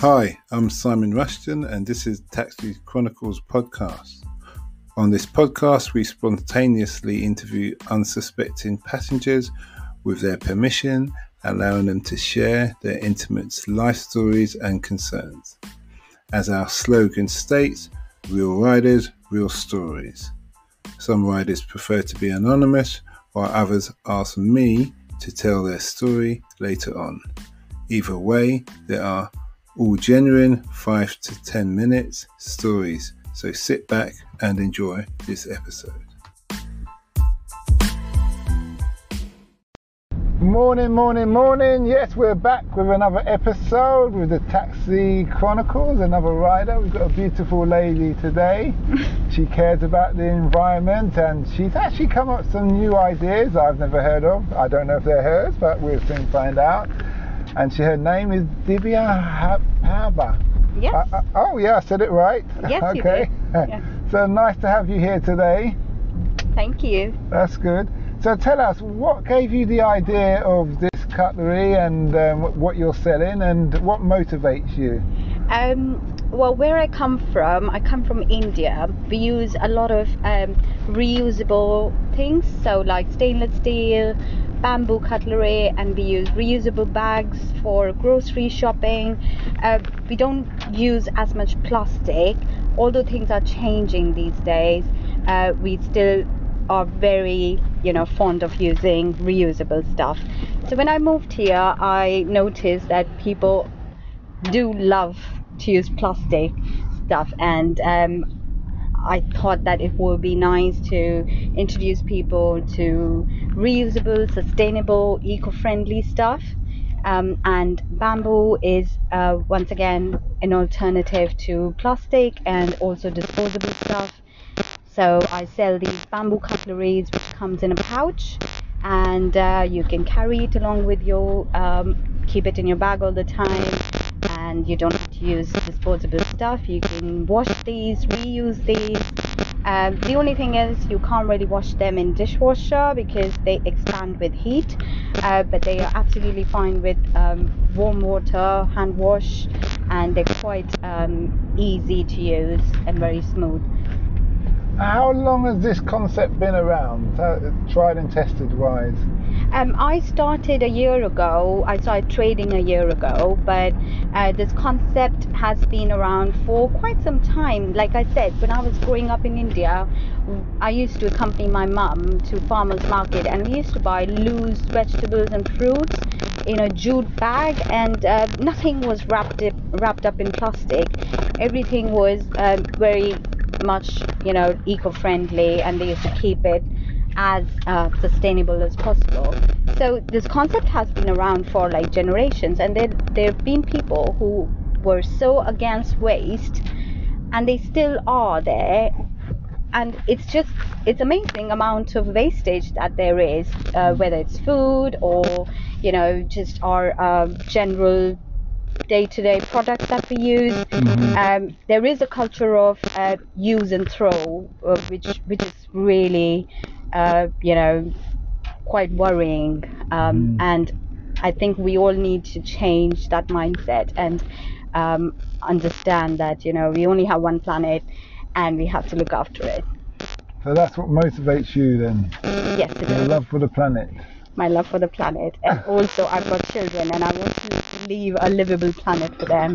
Hi, I'm Simon Rushton and this is Chronicles Podcast. On this podcast, we spontaneously interview unsuspecting passengers with their permission, allowing them to share their intimate life stories and concerns. As our slogan states, real riders, real stories. Some riders prefer to be anonymous, while others ask me to tell their story later on. Either way, there are all genuine 5 to 10 minutes stories, so sit back and enjoy this episode. Morning. Yes, we're back with another episode with the Taxi Chronicles, another rider. We've got a beautiful lady today. She cares about the environment and she's actually come up with some new ideas I've never heard of. I don't know if they're hers, but we'll soon find out. And her name is Divya Haba. Yes. Oh yeah, I said it right. Yes, okay. You did. Yeah. So nice to have you here today. Thank you. That's good. So tell us, what gave you the idea of this cutlery and what you're selling and what motivates you? Well, where I come from India. We use a lot of reusable things, so like stainless steel, bamboo cutlery, and we use reusable bags for grocery shopping. We don't use as much plastic, although things are changing these days. We still are very fond of using reusable stuff. So when I moved here, I noticed that people do love to use plastic stuff, and I thought that it would be nice to introduce people to reusable, sustainable, eco-friendly stuff. And bamboo is once again an alternative to plastic and also disposable stuff. So I sell these bamboo cutleries, which comes in a pouch, and you can carry it along with you, keep it in your bag all the time, and you don't have to use disposable stuff. You can wash these, reuse these. The only thing is you can't really wash them in dishwasher because they expand with heat, but they are absolutely fine with warm water, hand wash, and they're quite easy to use and very smooth. How long has this concept been around, tried and tested wise? I started a year ago. I started trading a year ago, but this concept has been around for quite some time. Like I said, when I was growing up in India, I used to accompany my mum to farmers market, and we used to buy loose vegetables and fruits in a jute bag, and nothing was wrapped up in plastic. Everything was very much eco-friendly, and they used to keep it as sustainable as possible. So this concept has been around for like generations, and there have been people who were so against waste, and they still are there. And it's amazing amount of wastage that there is, whether it's food or just our general day-to-day products that we use. There is a culture of use and throw, which is really quite worrying, and I think we all need to change that mindset and understand that we only have one planet and we have to look after it. So that's what motivates you then? Yes, it Your is. love for the planet. My love for the planet, and also I've got children and I want to leave a livable planet for them.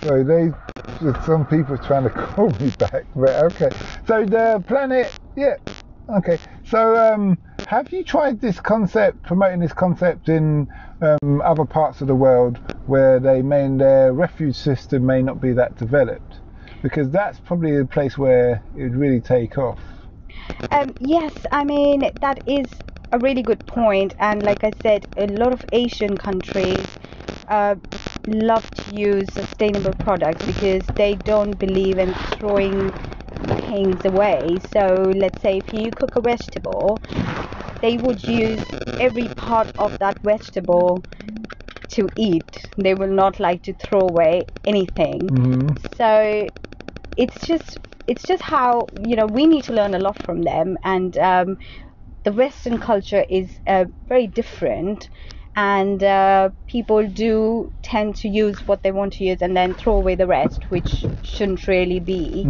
Sorry. Sorry, some people trying to call me back, but okay. So the planet, yeah, okay. So have you tried promoting this concept in other parts of the world where their refuge system may not be that developed? Because that's probably a place where it would really take off. Yes, I mean, that is a really good point. And like I said, a lot of Asian countries love to use sustainable products because they don't believe in throwing things away. So let's say if you cook a vegetable, they would use every part of that vegetable to eat. They will not like to throw away anything. So it's just how we need to learn a lot from them, and the Western culture is very different, and people do tend to use what they want to use and then throw away the rest, which shouldn't really be.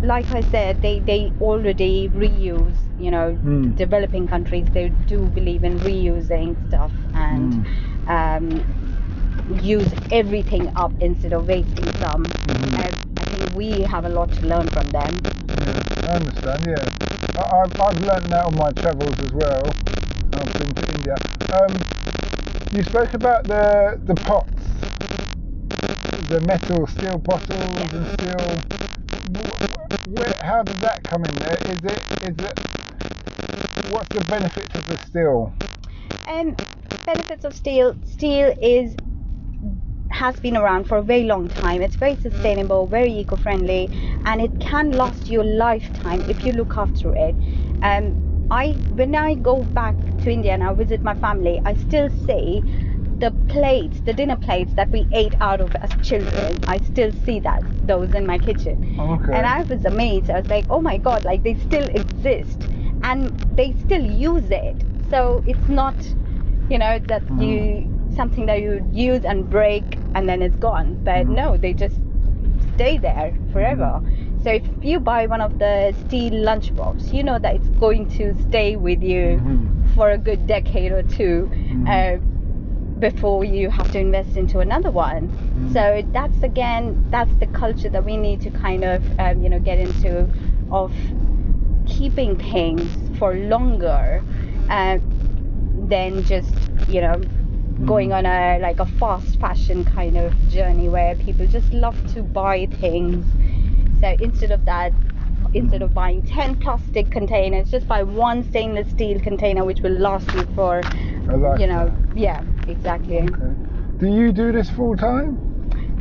Like I said, they already reuse, developing countries, they do believe in reusing stuff and use everything up instead of wasting some. I think we have a lot to learn from them. Yeah, I understand, yeah. I've learned that on my travels as well. I've been to India. You spoke about the pots, the metal, steel bottles and steel. How does that come in there? Is it what's the benefits of the steel? Benefits of steel has been around for a very long time. It's very sustainable, very eco-friendly, and it can last you a lifetime if you look after it. When I go back to India and I visit my family, I still see the dinner plates that we ate out of as children. I still see those in my kitchen. Okay. And I was amazed. I was like, oh my god, like they still exist and they still use it. So it's not, that something that you use and break and then it's gone. But no, they just stay there forever. So if you buy one of the steel lunchbox, you know that it's going to stay with you for a good decade or two. Before you have to invest into another one. So that's the culture that we need to kind of get into, of keeping things for longer than just going on a fast fashion kind of journey where people just love to buy things. So instead of buying 10 plastic containers, just buy one stainless steel container which will last you for yeah, exactly. Okay. Do you do this full time?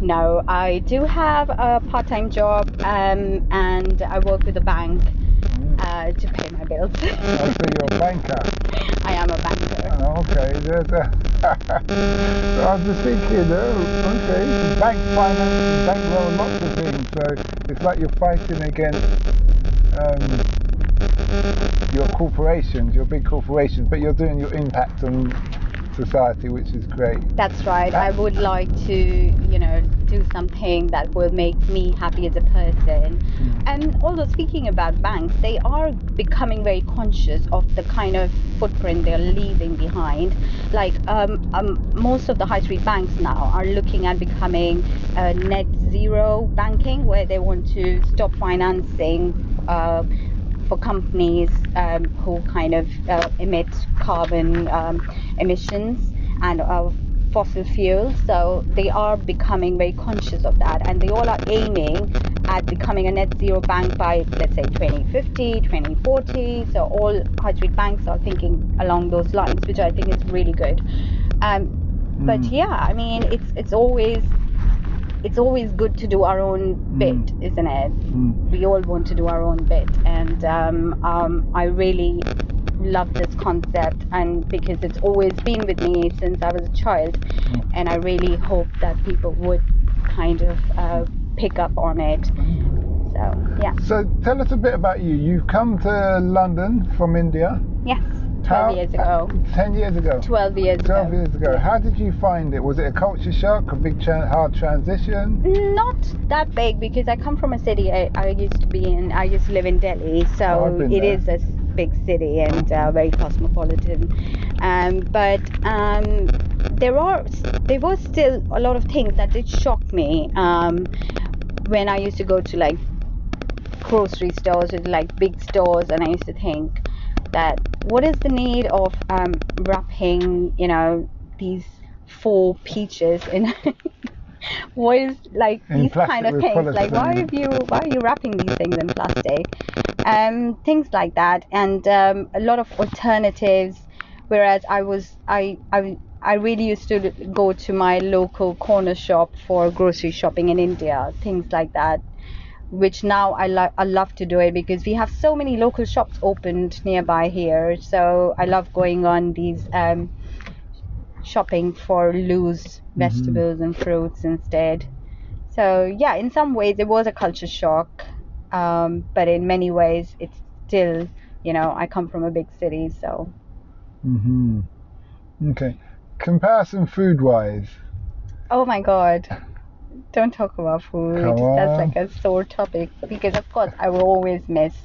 No, I do have a part-time job and I work with a bank to pay my bills. So you're a banker? I am a banker. Oh, okay. I was just thinking, okay, bank finance, bank roll lots of things, so it's like you're fighting against your corporations, your big corporations, but you're doing your impact on society, which is great. That's right. I would like to, do something that will make me happy as a person. And although speaking about banks, they are becoming very conscious of the kind of footprint they're leaving behind. Like most of the high street banks now are looking at becoming net zero banking, where they want to stop financing for companies who kind of emit carbon emissions and fossil fuels. So they are becoming very conscious of that, and they all are aiming at becoming a net zero bank by, let's say, 2050, 2040. So all high street banks are thinking along those lines, which I think is really good. But yeah, I mean, it's always good to do our own bit, isn't it? We all want to do our own bit, and I really love this concept, and because it's always been with me since I was a child, and I really hope that people would kind of pick up on it. So yeah. So tell us a bit about you. You've come to London from India. Yes. 12 years ago. 10 years ago. 12 years ago. 12 years ago. How did you find it? Was it a culture shock, a big hard transition? Not that big, because I come from a city I used to live in Delhi, so it is a big city and very cosmopolitan. But there were still a lot of things that did shock me when I used to go to like grocery stores or like big stores, and I used to think that what is the need of wrapping these 4 peaches in what is like in these kind of things, like why are you wrapping these things in plastic, things like that, and a lot of alternatives, whereas I really used to go to my local corner shop for grocery shopping in India, things like that, which now I love to do it because we have so many local shops opened nearby here. So I love going on these shopping for loose vegetables and fruits instead. So yeah, in some ways it was a culture shock, but in many ways it's still, I come from a big city, so. Okay. Comparison food-wise. Oh my God. Don't talk about food. Come on. That's like a sore topic, because of course I will always miss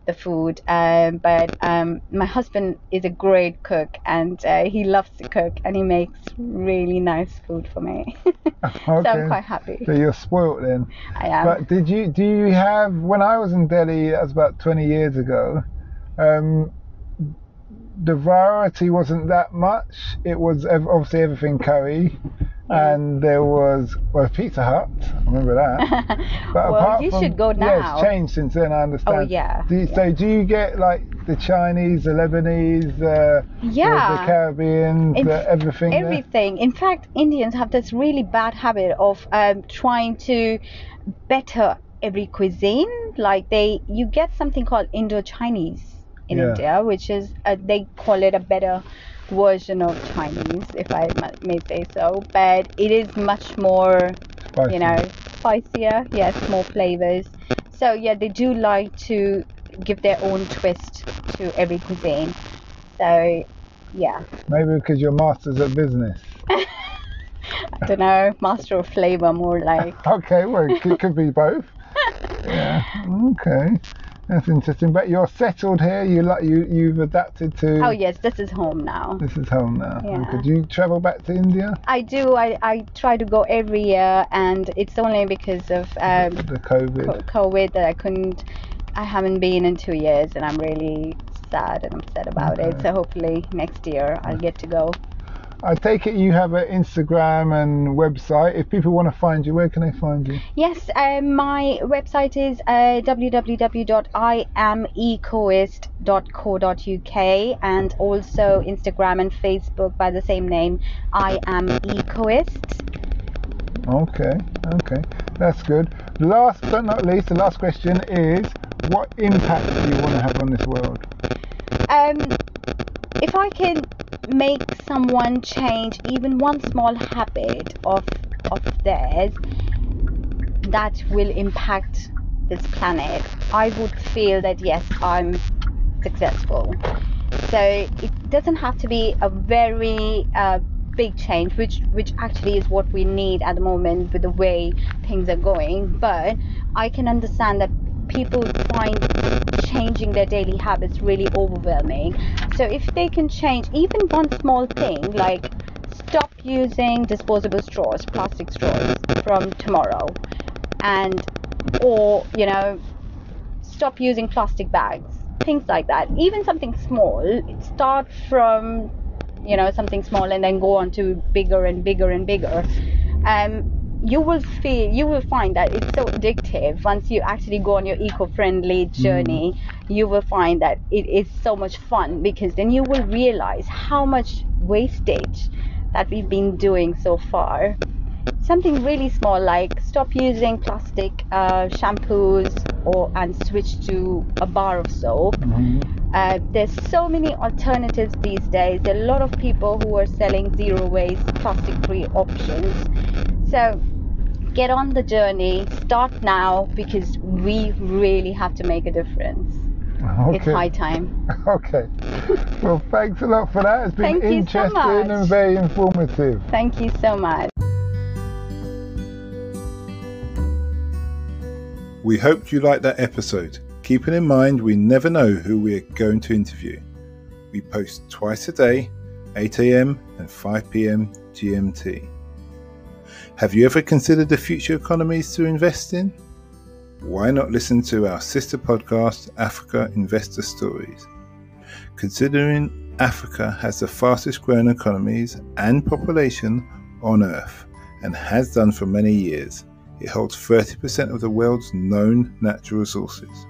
the food. But my husband is a great cook, and he loves to cook, and he makes really nice food for me. Okay. So I'm quite happy. So you're spoilt then. I am. But do you have, when I was in Delhi, that was about 20 years ago, the variety wasn't that much. It was obviously everything curry. Yeah. And there was Pizza Hut. I remember that. But well, apart you from, should go now. Yeah, it's changed since then. I understand. Oh yeah. So do you get like the Chinese, the Lebanese, the Caribbean, everything? Everything. There? In fact, Indians have this really bad habit of trying to better every cuisine. Like you get something called Indo-Chinese in India, which is they call it a better version of Chinese, if I may say so, but it is much more spicier, yes, more flavors. So yeah, they do like to give their own twist to every cuisine. So yeah, maybe because you're masters at business. I don't know, master of flavor, more like. Okay, well, it could be both. Yeah, okay. That's interesting. But you're settled here. You've adapted to. Oh yes, this is home now. This is home now. Yeah. Could you travel back to India? I do. I try to go every year, and it's only because of the COVID that I haven't been in 2 years, and I'm really sad and upset about it. So hopefully next year I'll get to go. I take it you have an Instagram and website. If people want to find you, where can they find you? Yes, my website is www.iamecoist.co.uk, and also Instagram and Facebook by the same name, I am ecoist. Okay, that's good. Last but not least, the last question is, what impact do you want to have on this world? If I can make someone change even one small habit of theirs that will impact this planet, I would feel that yes, I'm successful. So it doesn't have to be a very big change, which actually is what we need at the moment with the way things are going, but I can understand that people find changing their daily habits really overwhelming. So if they can change even one small thing, like stop using disposable straws, plastic straws from tomorrow, or stop using plastic bags, things like that. Even something small, start from something small and then go on to bigger and bigger and bigger. You will find that it's so addictive. Once you actually go on your eco-friendly journey, you will find that it is so much fun, because then you will realize how much wastage that we've been doing so far. Something really small, like stop using plastic shampoos and switch to a bar of soap. There's so many alternatives these days. There are a lot of people who are selling zero waste, plastic-free options. So get on the journey, start now, because we really have to make a difference. It's high time. Okay. Well, thanks a lot for that. It's been interesting and very informative. Thank you so much. We hoped you liked that episode. Keeping in mind, we never know who we're going to interview. We post twice a day, 8 a.m. and 5 p.m. GMT. Have you ever considered the future economies to invest in? Why not listen to our sister podcast, Africa Investor Stories? Considering Africa has the fastest growing economies and population on Earth, and has done for many years, it holds 30% of the world's known natural resources.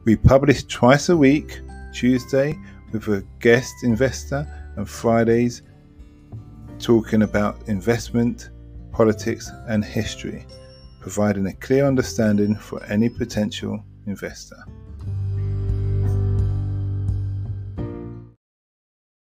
We publish twice a week, Tuesday with a guest investor, and Fridays talking about investment, politics and history, providing a clear understanding for any potential investor.